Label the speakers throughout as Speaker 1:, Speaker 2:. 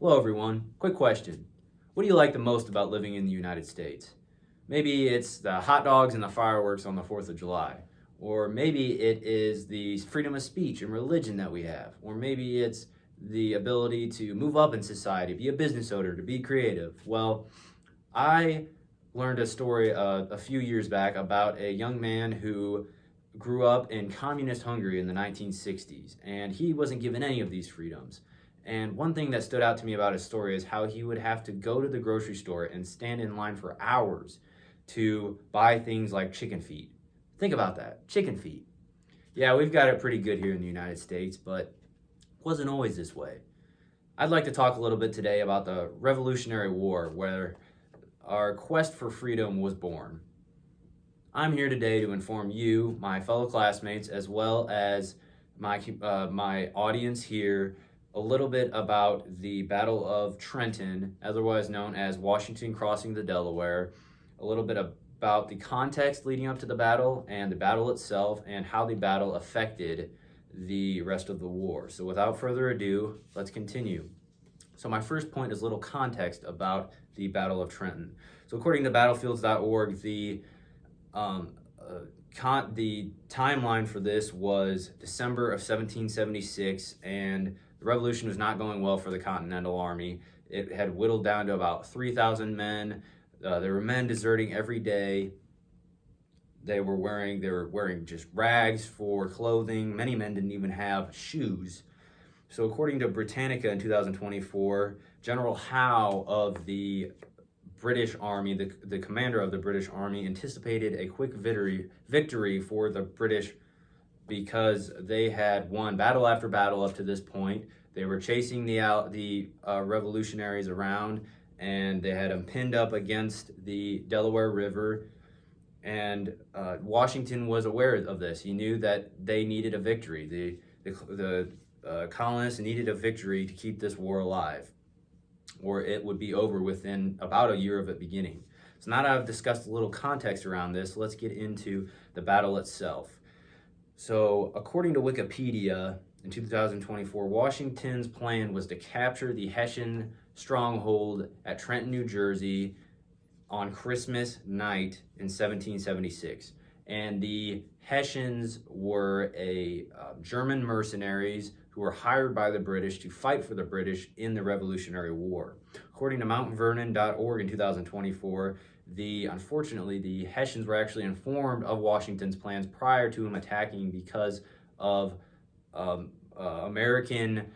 Speaker 1: Hello, everyone. Quick question. What do you like the most about living in the United States? Maybe it's the hot dogs and the fireworks on the 4th of July. Or maybe it is the freedom of speech and religion that we have. Or maybe it's the ability to move up in society, be a business owner, to be creative. Well, I learned a story a few years back about a young man who grew up in communist Hungary in the 1960s, and he wasn't given any of these freedoms. And one thing that stood out to me about his story is how he would have to go to the grocery store and stand in line for hours to buy things like chicken feet. Think about that, chicken feet. Yeah, we've got it pretty good here in the United States, but it wasn't always this way. I'd like to talk a little bit today about the Revolutionary War, where our quest for freedom was born. I'm here today to inform you, my fellow classmates, as well as my audience here, a little bit about the Battle of Trenton, otherwise known as Washington crossing the Delaware, a little bit about the context leading up to the battle and the battle itself, and how the battle affected the rest of the war. So without further ado, let's continue. So my first point is a little context about the Battle of Trenton. So according to battlefields.org, the timeline for this was December of 1776, and the revolution was not going well for the Continental Army. It had whittled down to about 3,000 men. There were men deserting every day. They were wearing just rags for clothing. Many men didn't even have shoes. So according to Britannica in 2024, General Howe of the British Army, the commander of the British Army, anticipated a quick victory for the British because they had won battle after battle up to this point. They were chasing the revolutionaries around, and they had them pinned up against the Delaware River. And Washington was aware of this. He knew that they needed a victory. The colonists needed a victory to keep this war alive, or it would be over within about a year of it beginning. So now that I've discussed a little context around this, let's get into the battle itself. So according to Wikipedia, in 2024, Washington's plan was to capture the Hessian stronghold at Trenton, New Jersey on Christmas night in 1776. And the Hessians were German mercenaries who were hired by the British to fight for the British in the Revolutionary War. According to mountvernon.org in 2024, unfortunately, the Hessians were actually informed of Washington's plans prior to him attacking because of American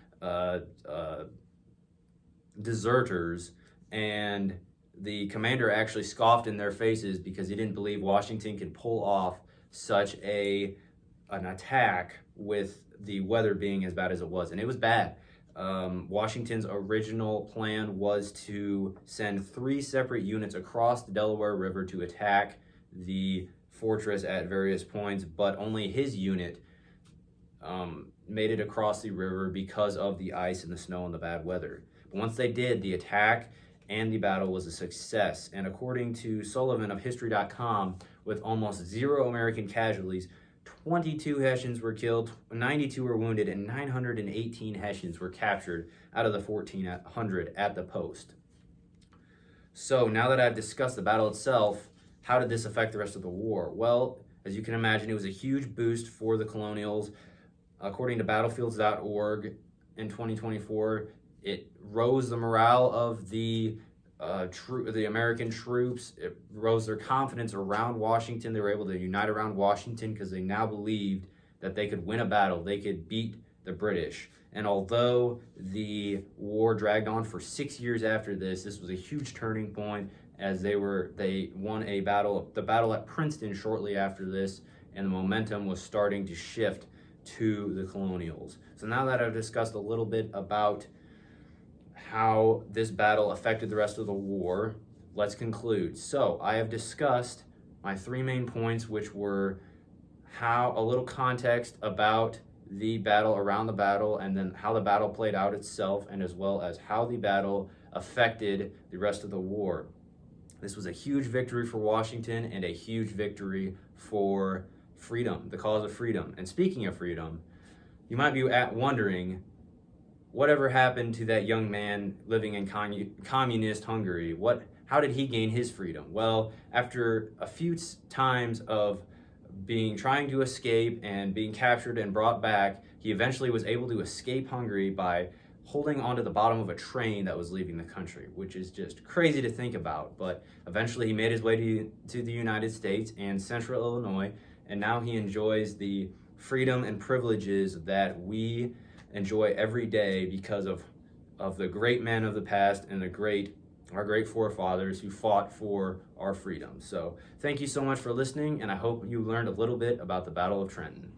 Speaker 1: deserters, and the commander actually scoffed in their faces because he didn't believe Washington could pull off such an attack with the weather being as bad as it was. And it was bad. Washington's original plan was to send 3 separate units across the Delaware River to attack the fortress at various points, but only his unit made it across the river because of the ice and the snow and the bad weather. But once they did, the attack and the battle was a success. And according to Sullivan of History.com, with almost 0 American casualties, 22 Hessians were killed, 92 were wounded, and 918 Hessians were captured out of the 1,400 at the post. So now that I've discussed the battle itself, how did this affect the rest of the war? Well, as you can imagine, it was a huge boost for the colonials. According to battlefields.org, in 2024, it rose the morale of the American troops. It rose their confidence around Washington. They were able to unite around Washington because they now believed that they could win a battle. They could beat the British. And although the war dragged on for 6 years after this was a huge turning point, as they won the battle at Princeton shortly after this, and the momentum was starting to shift to the colonials. So now that I've discussed a little bit about how this battle affected the rest of the war, let's conclude. So I have discussed my 3 main points, which were a little context about the battle, around the battle, and then how the battle played out itself, and as well as how the battle affected the rest of the war. This was a huge victory for Washington and a huge victory for freedom, the cause of freedom. And speaking of freedom, you might be wondering, whatever happened to that young man living in communist Hungary? How did he gain his freedom? Well, after a few times of trying to escape and being captured and brought back, he eventually was able to escape Hungary by holding onto the bottom of a train that was leaving the country, which is just crazy to think about. But eventually he made his way to the United States and Central Illinois, and now he enjoys the freedom and privileges that we enjoy every day because of the great men of the past and our great forefathers who fought for our freedom. So thank you so much for listening, and I hope you learned a little bit about the Battle of Trenton.